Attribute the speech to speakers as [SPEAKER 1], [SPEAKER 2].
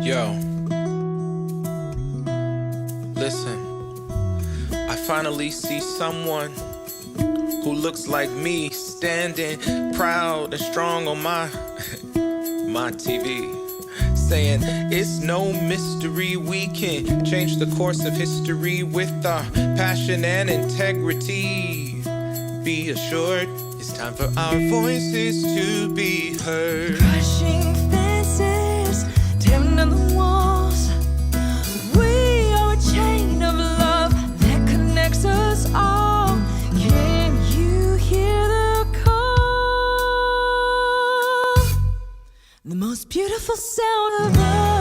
[SPEAKER 1] Yo, listen, I finally see someone who looks like me, standing proud and strong on my TV, saying it's no mystery we can change the course of history with our passion and integrity. Be assured, it's time for our voices to be heard.
[SPEAKER 2] Crushing fences, tearing down the walls. We are a chain of love that connects us all. Can you hear the call? The most beautiful sound of all.